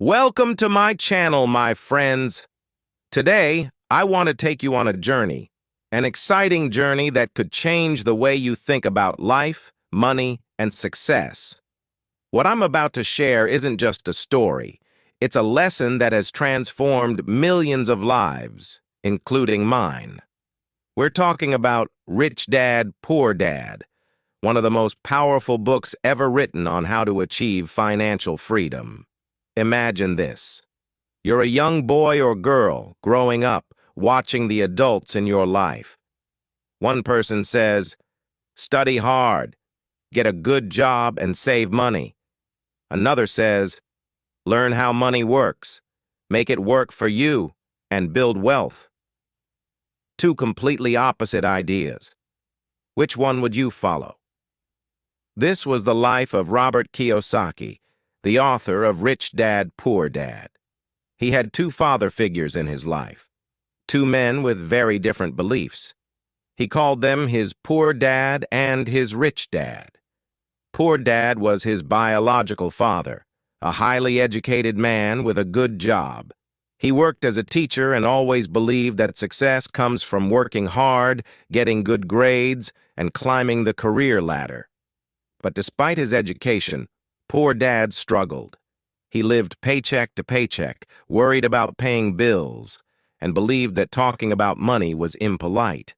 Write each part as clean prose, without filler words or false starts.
Welcome to my channel, my friends. Today, I want to take you on a journey, an exciting journey that could change the way you think about life, money, and success. What I'm about to share isn't just a story. It's a lesson that has transformed millions of lives, including mine. We're talking about Rich Dad, Poor Dad, one of the most powerful books ever written on how to achieve financial freedom. Imagine this. You're a young boy or girl growing up, watching the adults in your life. One person says, study hard, get a good job, and save money. Another says, learn how money works, make it work for you, and build wealth. Two completely opposite ideas. Which one would you follow? This was the life of Robert Kiyosaki, the author of Rich Dad, Poor Dad. He had two father figures in his life, two men with very different beliefs. He called them his poor dad and his rich dad. Poor Dad was his biological father, a highly educated man with a good job. He worked as a teacher and always believed that success comes from working hard, getting good grades, and climbing the career ladder. But despite his education, Poor Dad struggled. He lived paycheck to paycheck, worried about paying bills, and believed that talking about money was impolite.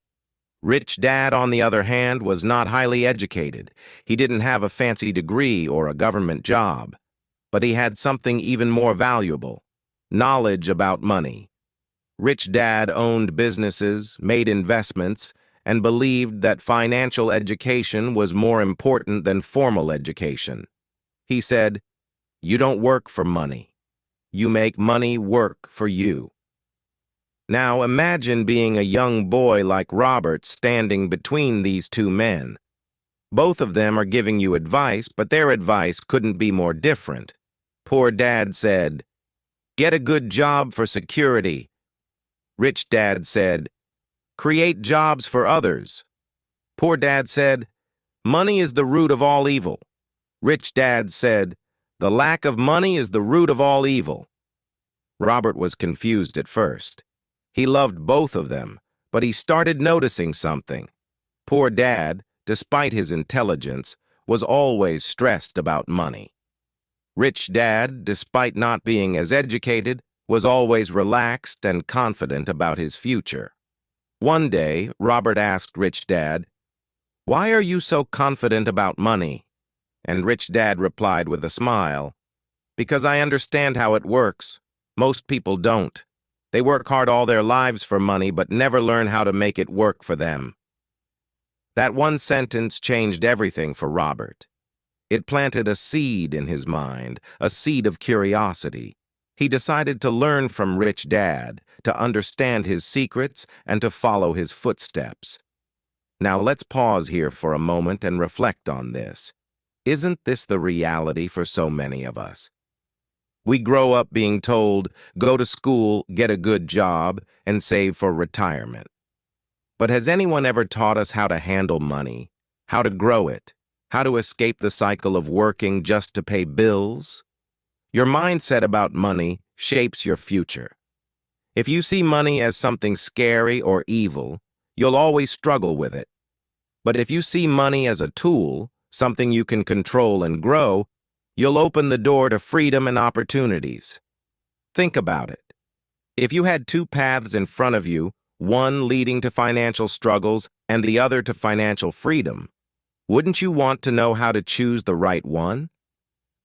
Rich Dad, on the other hand, was not highly educated. He didn't have a fancy degree or a government job. But he had something even more valuable: knowledge about money. Rich Dad owned businesses, made investments, and believed that financial education was more important than formal education. He said, "You don't work for money. You make money work for you." Now imagine being a young boy like Robert standing between these two men. Both of them are giving you advice, but their advice couldn't be more different. Poor Dad said, "Get a good job for security." Rich Dad said, "Create jobs for others." Poor Dad said, "Money is the root of all evil." Rich Dad said, "The lack of money is the root of all evil." Robert was confused at first. He loved both of them, but he started noticing something. Poor Dad, despite his intelligence, was always stressed about money. Rich Dad, despite not being as educated, was always relaxed and confident about his future. One day, Robert asked Rich Dad, "Why are you so confident about money?" And Rich Dad replied with a smile, "Because I understand how it works. Most people don't. They work hard all their lives for money, but never learn how to make it work for them." That one sentence changed everything for Robert. It planted a seed in his mind, a seed of curiosity. He decided to learn from Rich Dad, to understand his secrets, and to follow his footsteps. Now let's pause here for a moment and reflect on this. Isn't this the reality for so many of us? We grow up being told, go to school, get a good job, and save for retirement. But has anyone ever taught us how to handle money, how to grow it, how to escape the cycle of working just to pay bills? Your mindset about money shapes your future. If you see money as something scary or evil, you'll always struggle with it. But if you see money as a tool, something you can control and grow, you'll open the door to freedom and opportunities. Think about it. If you had two paths in front of you, one leading to financial struggles and the other to financial freedom, wouldn't you want to know how to choose the right one?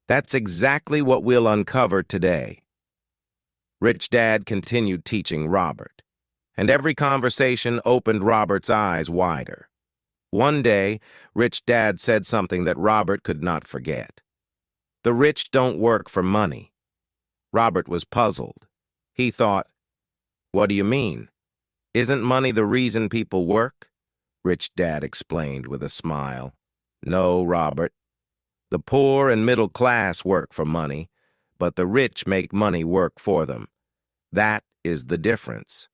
That's exactly what we'll uncover today. Rich Dad continued teaching Robert, and every conversation opened Robert's eyes wider. One day, Rich Dad said something that Robert could not forget. "The rich don't work for money." Robert was puzzled. He thought, "What do you mean? Isn't money the reason people work?" Rich Dad explained with a smile. "No, Robert. The poor and middle class work for money, but the rich make money work for them. That is the difference."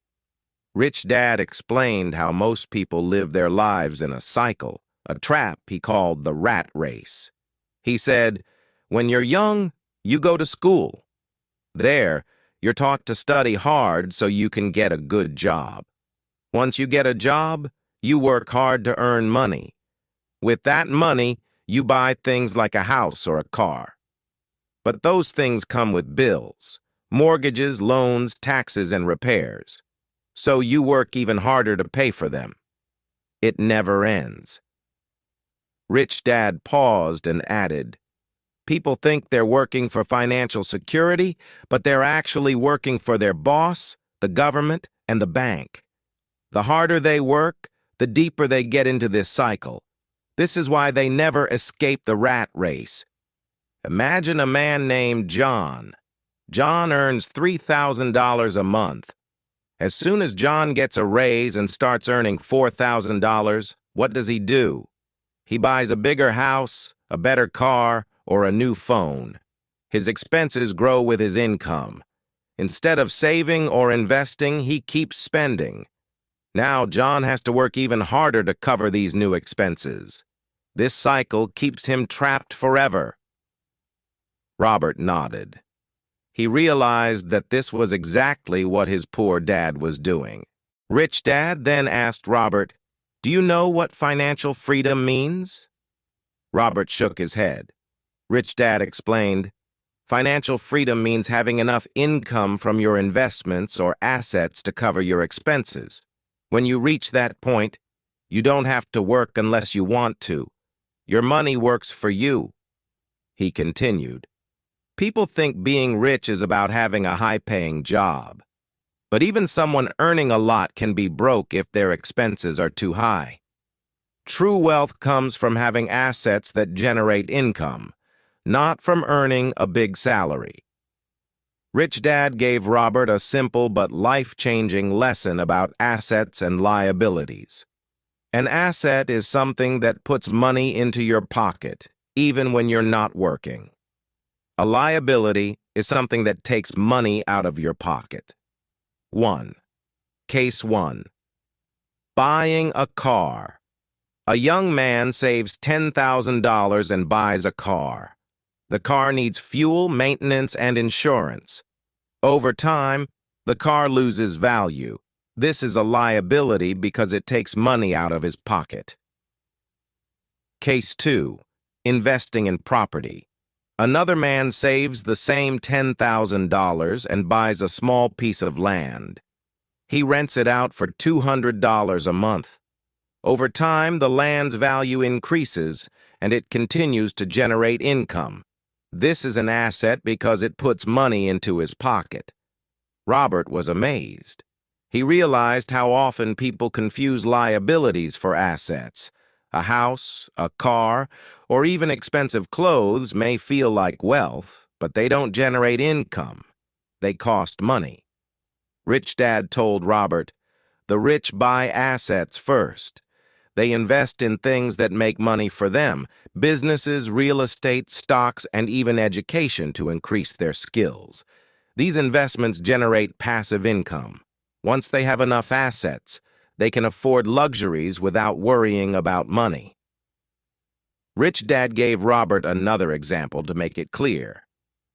Rich Dad explained how most people live their lives in a cycle, a trap he called the rat race. He said, "When you're young, you go to school. There, you're taught to study hard so you can get a good job. Once you get a job, you work hard to earn money. With that money, you buy things like a house or a car. But those things come with bills, mortgages, loans, taxes, and repairs. So you work even harder to pay for them. It never ends. Rich Dad paused and added, "People think they're working for financial security, but they're actually working for their boss, the government, and the bank. The harder they work, the deeper they get into this cycle. This is why they never escape the rat race. Imagine a man named John. John earns $3,000 a month. As soon as John gets a raise and starts earning $4,000, what does he do? He buys a bigger house, a better car, or a new phone. His expenses grow with his income. Instead of saving or investing, he keeps spending. Now John has to work even harder to cover these new expenses. This cycle keeps him trapped forever." Robert nodded. He realized that this was exactly what his poor dad was doing. Rich Dad then asked Robert, "Do you know what financial freedom means?" Robert shook his head. Rich Dad explained, "Financial freedom means having enough income from your investments or assets to cover your expenses. When you reach that point, you don't have to work unless you want to. Your money works for you." He continued, "People think being rich is about having a high-paying job. But even someone earning a lot can be broke if their expenses are too high. True wealth comes from having assets that generate income, not from earning a big salary." Rich Dad gave Robert a simple but life-changing lesson about assets and liabilities. An asset is something that puts money into your pocket, even when you're not working. A liability is something that takes money out of your pocket. 1. Case 1. Buying a car. A young man saves $10,000 and buys a car. The car needs fuel, maintenance, and insurance. Over time, the car loses value. This is a liability because it takes money out of his pocket. Case 2. Investing in property. Another man saves the same $10,000 and buys a small piece of land. He rents it out for $200 a month. Over time, the land's value increases, and it continues to generate income. This is an asset because it puts money into his pocket. Robert was amazed. He realized how often people confuse liabilities for assets. A house, a car, or even expensive clothes may feel like wealth, but they don't generate income. They cost money. Rich Dad told Robert, "The rich buy assets first. They invest in things that make money for them, businesses, real estate, stocks, and even education to increase their skills. These investments generate passive income. Once they have enough assets, they can afford luxuries without worrying about money." Rich Dad gave Robert another example to make it clear.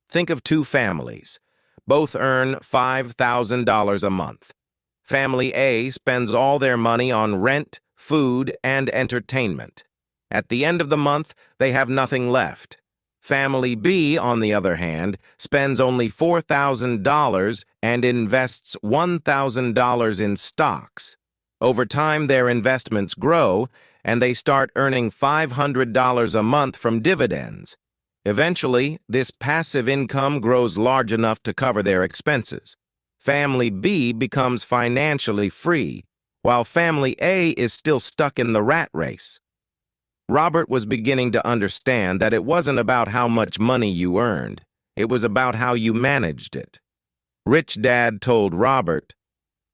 Think of two families. Both earn $5,000 a month. Family A spends all their money on rent, food, and entertainment. At the end of the month, they have nothing left. Family B, on the other hand, spends only $4,000 and invests $1,000 in stocks. Over time, their investments grow, and they start earning $500 a month from dividends. Eventually, this passive income grows large enough to cover their expenses. Family B becomes financially free, while Family A is still stuck in the rat race. Robert was beginning to understand that it wasn't about how much money you earned. It was about how you managed it. Rich Dad told Robert,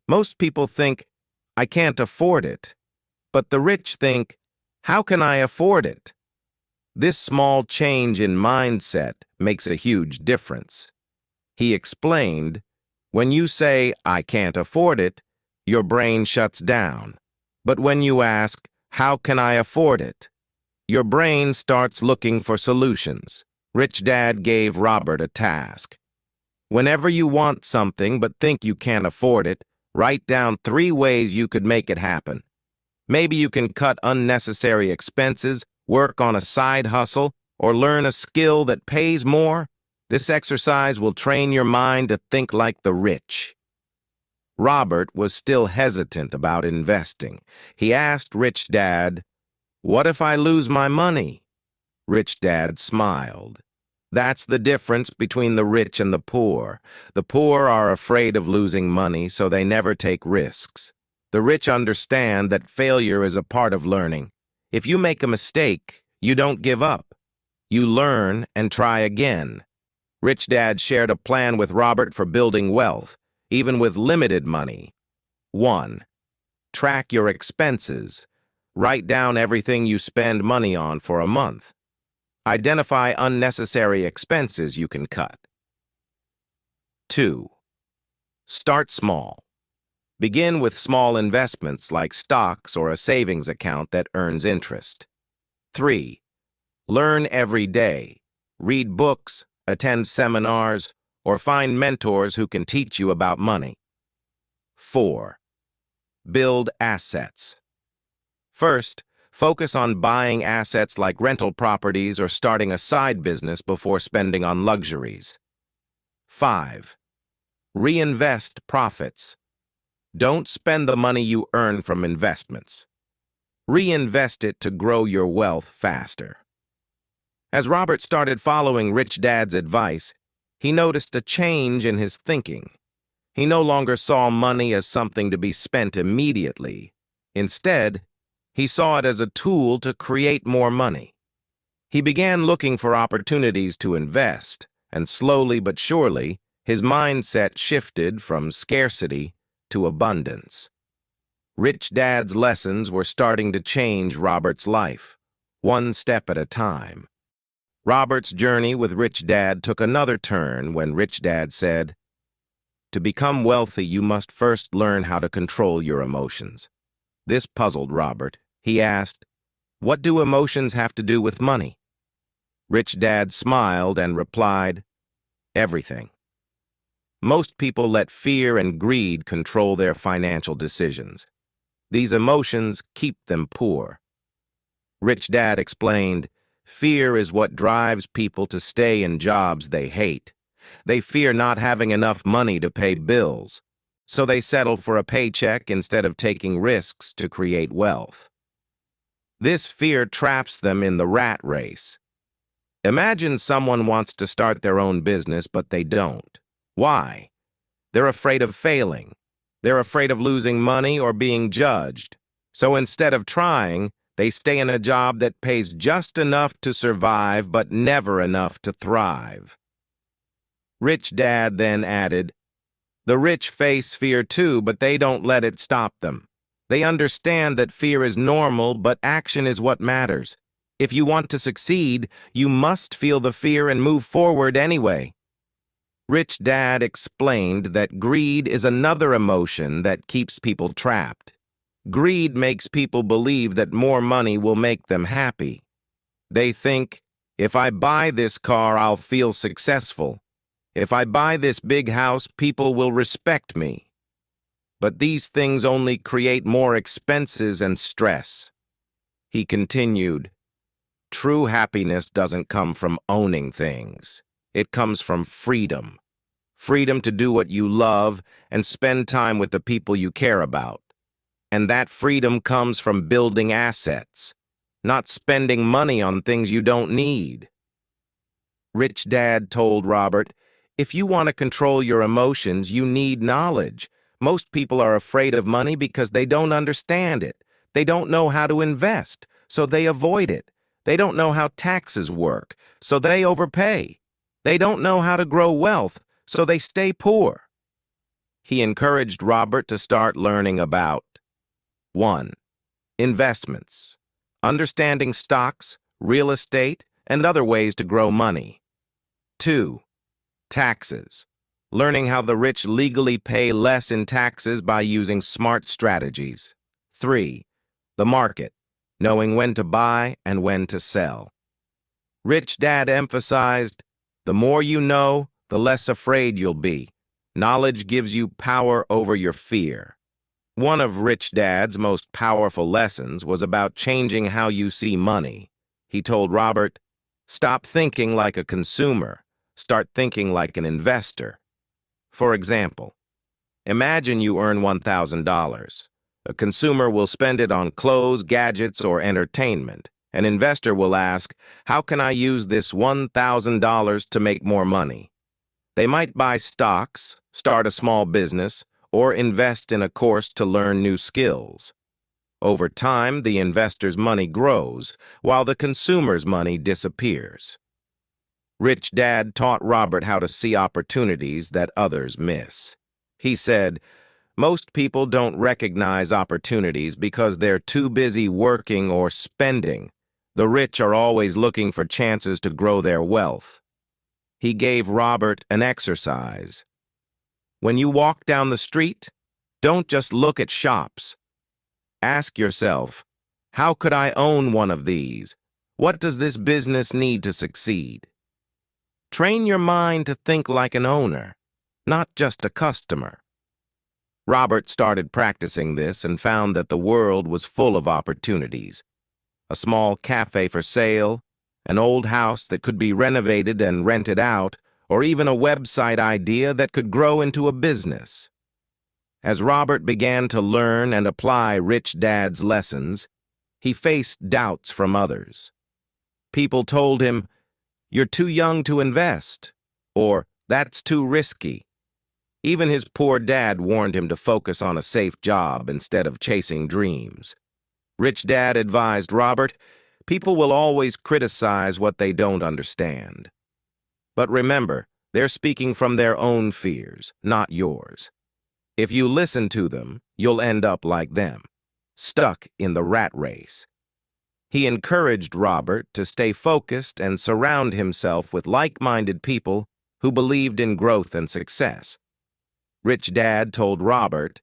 "Most people think, 'I can't afford it.' But the rich think, 'How can I afford it?' This small change in mindset makes a huge difference." He explained, "When you say, 'I can't afford it,' your brain shuts down. But when you ask, 'How can I afford it?' your brain starts looking for solutions." Rich Dad gave Robert a task. Whenever you want something but think you can't afford it, write down 3 ways you could make it happen. Maybe you can cut unnecessary expenses, work on a side hustle, or learn a skill that pays more. This exercise will train your mind to think like the rich. Robert was still hesitant about investing. He asked Rich Dad, "What if I lose my money?" Rich Dad smiled. That's the difference between the rich and the poor. The poor are afraid of losing money, so they never take risks. The rich understand that failure is a part of learning. If you make a mistake, you don't give up. You learn and try again. Rich Dad shared a plan with Robert for building wealth, even with limited money. 1. Track your expenses. Write down everything you spend money on for a month. Identify unnecessary expenses you can cut. 2. Start small. Begin with small investments like stocks or a savings account that earns interest. 3. Learn every day. Read books, attend seminars, or find mentors who can teach you about money. 4. Build assets. First, focus on buying assets like rental properties or starting a side business before spending on luxuries. 5. Reinvest profits. Don't spend the money you earn from investments. Reinvest it to grow your wealth faster. As Robert started following Rich Dad's advice, he noticed a change in his thinking. He no longer saw money as something to be spent immediately. Instead, he saw it as a tool to create more money. He began looking for opportunities to invest, and slowly but surely, his mindset shifted from scarcity to abundance. Rich Dad's lessons were starting to change Robert's life, one step at a time. Robert's journey with Rich Dad took another turn when Rich Dad said, "To become wealthy, you must first learn how to control your emotions." This puzzled Robert. He asked, "What do emotions have to do with money?" Rich Dad smiled and replied, "Everything." Most people let fear and greed control their financial decisions. These emotions keep them poor. Rich Dad explained, "Fear is what drives people to stay in jobs they hate. They fear not having enough money to pay bills, so they settle for a paycheck instead of taking risks to create wealth. This fear traps them in the rat race. Imagine someone wants to start their own business, but they don't. Why? They're afraid of failing. They're afraid of losing money or being judged. So instead of trying, they stay in a job that pays just enough to survive, but never enough to thrive." Rich Dad then added, "The rich face fear too, but they don't let it stop them. They understand that fear is normal, but action is what matters. If you want to succeed, you must feel the fear and move forward anyway." Rich Dad explained that greed is another emotion that keeps people trapped. Greed makes people believe that more money will make them happy. They think, "If I buy this car, I'll feel successful. If I buy this big house, people will respect me." But these things only create more expenses and stress. He continued, "True happiness doesn't come from owning things. It comes from freedom. Freedom to do what you love and spend time with the people you care about. And that freedom comes from building assets, not spending money on things you don't need." Rich Dad told Robert, "If you want to control your emotions, you need knowledge. Most people are afraid of money because they don't understand it. They don't know how to invest, so they avoid it. They don't know how taxes work, so they overpay. They don't know how to grow wealth, so they stay poor." He encouraged Robert to start learning about 1. Investments. Understanding stocks, real estate, and other ways to grow money. 2. Taxes. Learning how the rich legally pay less in taxes by using smart strategies. 3. The market. Knowing when to buy and when to sell. Rich Dad emphasized, "The more you know, the less afraid you'll be. Knowledge gives you power over your fear. One of Rich Dad's most powerful lessons was about changing how you see money. He told Robert, "Stop thinking like a consumer. Start thinking like an investor." For example, imagine you earn $1,000. A consumer will spend it on clothes, gadgets, or entertainment. An investor will ask, "How can I use this $1,000 to make more money?" They might buy stocks, start a small business, or invest in a course to learn new skills. Over time, the investor's money grows, while the consumer's money disappears. Rich Dad taught Robert how to see opportunities that others miss. He said, "Most people don't recognize opportunities because they're too busy working or spending. The rich are always looking for chances to grow their wealth." He gave Robert an exercise. When you walk down the street, don't just look at shops. Ask yourself, how could I own one of these? What does this business need to succeed? Train your mind to think like an owner, not just a customer. Robert started practicing this and found that the world was full of opportunities. A small cafe for sale, an old house that could be renovated and rented out, or even a website idea that could grow into a business. As Robert began to learn and apply Rich Dad's lessons, he faced doubts from others. People told him, "You're too young to invest," or "That's too risky." Even his poor dad warned him to focus on a safe job instead of chasing dreams. Rich Dad advised Robert, "People will always criticize what they don't understand. But remember, they're speaking from their own fears, not yours. If you listen to them, you'll end up like them, stuck in the rat race." He encouraged Robert to stay focused and surround himself with like-minded people who believed in growth and success. Rich Dad told Robert,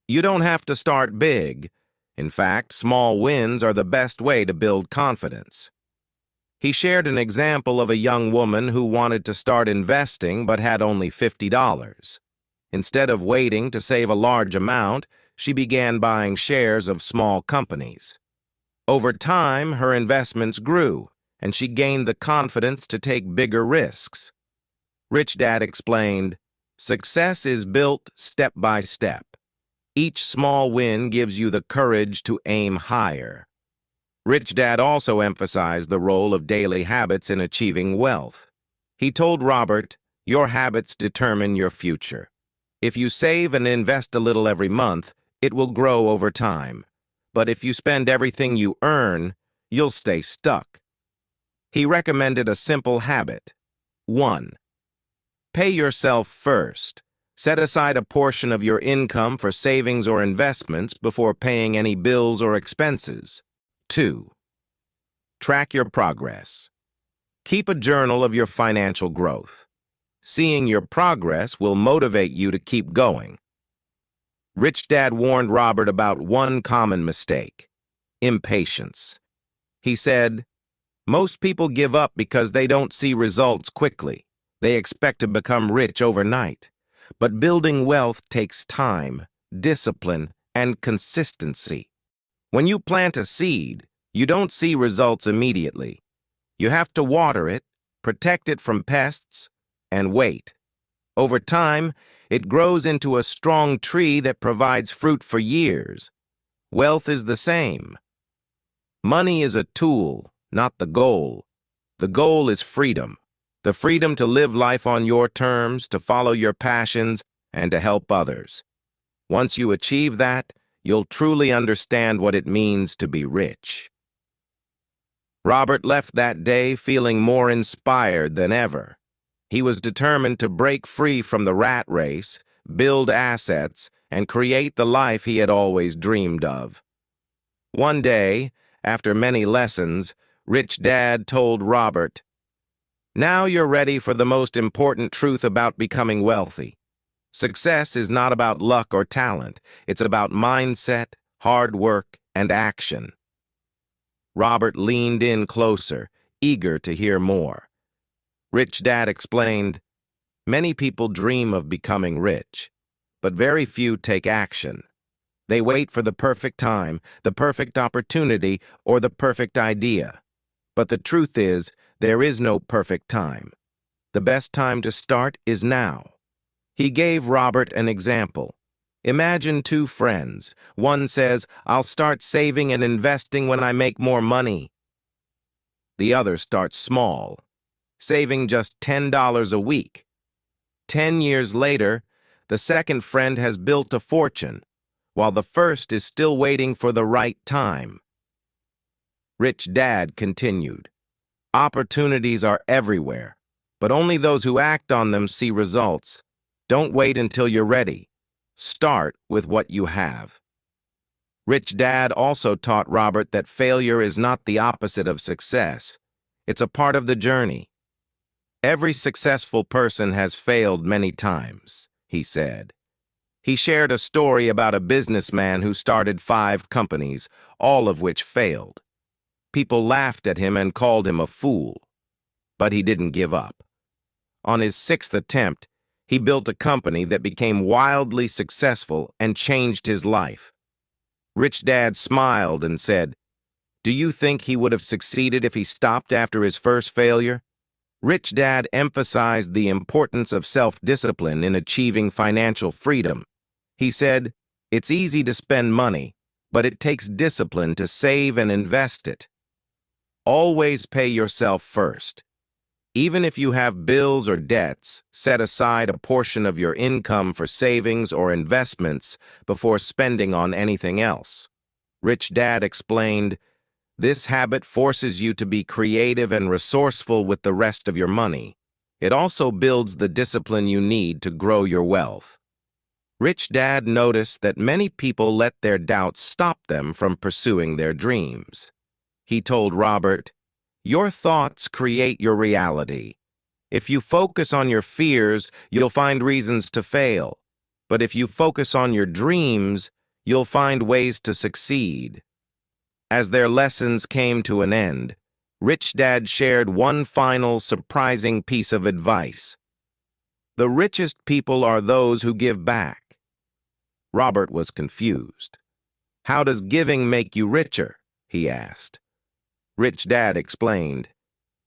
"You don't have to start big. In fact, small wins are the best way to build confidence." He shared an example of a young woman who wanted to start investing but had only $50. Instead of waiting to save a large amount, she began buying shares of small companies. Over time, her investments grew, and she gained the confidence to take bigger risks. Rich Dad explained, "Success is built step by step. Each small win gives you the courage to aim higher." Rich Dad also emphasized the role of daily habits in achieving wealth. He told Robert, "Your habits determine your future. If you save and invest a little every month, it will grow over time. But if you spend everything you earn, you'll stay stuck." He recommended a simple habit. 1. Pay yourself first. Set aside a portion of your income for savings or investments before paying any bills or expenses. 2. Track your progress. Keep a journal of your financial growth. Seeing your progress will motivate you to keep going. Rich Dad warned Robert about one common mistake: impatience. He said, "Most people give up because they don't see results quickly. They expect to become rich overnight. But building wealth takes time, discipline, and consistency. When you plant a seed, you don't see results immediately. You have to water it, protect it from pests, and wait. Over time, it grows into a strong tree that provides fruit for years. Wealth is the same. Money is a tool, not the goal. The goal is freedom. The freedom to live life on your terms, to follow your passions, and to help others. Once you achieve that, you'll truly understand what it means to be rich." Robert left that day feeling more inspired than ever. He was determined to break free from the rat race, build assets, and create the life he had always dreamed of. One day, after many lessons, Rich Dad told Robert, "Now you're ready for the most important truth about becoming wealthy. Success is not about luck or talent. It's about mindset, hard work, and action." Robert leaned in closer, eager to hear more. Rich Dad explained, Many people dream of becoming rich, but very few take action. They wait for the perfect time, the perfect opportunity, or the perfect idea. But the truth is, there is no perfect time. The best time to start is now. He gave Robert an example. Imagine two friends. One says, "I'll start saving and investing when I make more money." The other starts small, saving just $10 a week. 10 years later, the second friend has built a fortune, while the first is still waiting for the right time. Rich Dad continued, "Opportunities are everywhere, but only those who act on them see results. Don't wait until you're ready. Start with what you have." Rich Dad also taught Robert that failure is not the opposite of success. It's a part of the journey. Every successful person has failed many times, he said. He shared a story about a businessman who started 5 companies, all of which failed. People laughed at him and called him a fool. But he didn't give up. On his 6th attempt, he built a company that became wildly successful and changed his life. Rich Dad smiled and said, "Do you think he would have succeeded if he stopped after his first failure?" Rich Dad emphasized the importance of self-discipline in achieving financial freedom. He said, "It's easy to spend money, but it takes discipline to save and invest it. Always pay yourself first. Even if you have bills or debts, set aside a portion of your income for savings or investments before spending on anything else." Rich Dad explained, "This habit forces you to be creative and resourceful with the rest of your money. It also builds the discipline you need to grow your wealth." Rich Dad noticed that many people let their doubts stop them from pursuing their dreams. He told Robert, "Your thoughts create your reality. If you focus on your fears, you'll find reasons to fail. But if you focus on your dreams, you'll find ways to succeed." As their lessons came to an end, Rich Dad shared one final surprising piece of advice. "The richest people are those who give back." Robert was confused. "How does giving make you richer?" he asked. Rich Dad explained,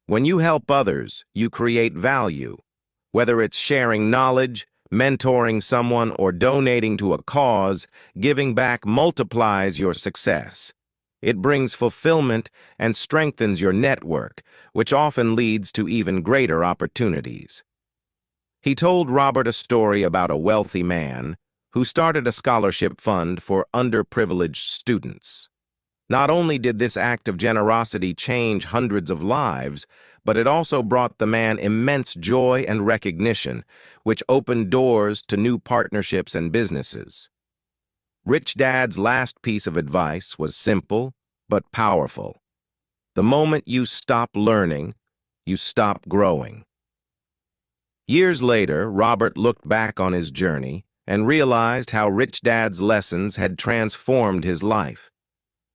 "When you help others, you create value. Whether it's sharing knowledge, mentoring someone, or donating to a cause, giving back multiplies your success. It brings fulfillment and strengthens your network, which often leads to even greater opportunities." He told Robert a story about a wealthy man who started a scholarship fund for underprivileged students. Not only did this act of generosity change hundreds of lives, but it also brought the man immense joy and recognition, which opened doors to new partnerships and businesses. Rich Dad's last piece of advice was simple but powerful. The moment you stop learning, you stop growing. Years later, Robert looked back on his journey and realized how Rich Dad's lessons had transformed his life.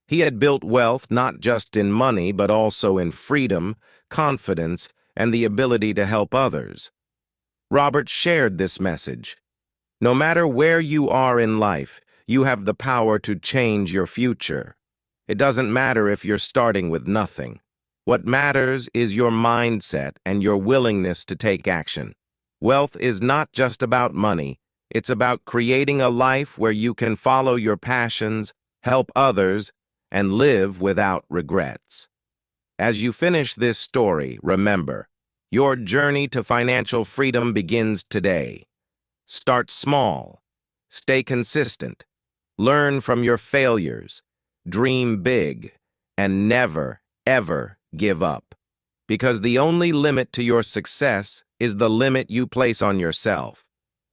He had built wealth not just in money, but also in freedom, confidence, and the ability to help others. Robert shared this message. No matter where you are in life, you have the power to change your future. It doesn't matter if you're starting with nothing. What matters is your mindset and your willingness to take action. Wealth is not just about money. It's about creating a life where you can follow your passions, help others, and live without regrets. As you finish this story, remember, your journey to financial freedom begins today. Start small, stay consistent, learn from your failures, dream big, and never, ever give up. Because the only limit to your success is the limit you place on yourself.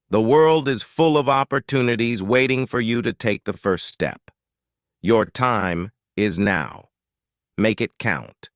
The world is full of opportunities waiting for you to take the first step. Your time is now. Make it count.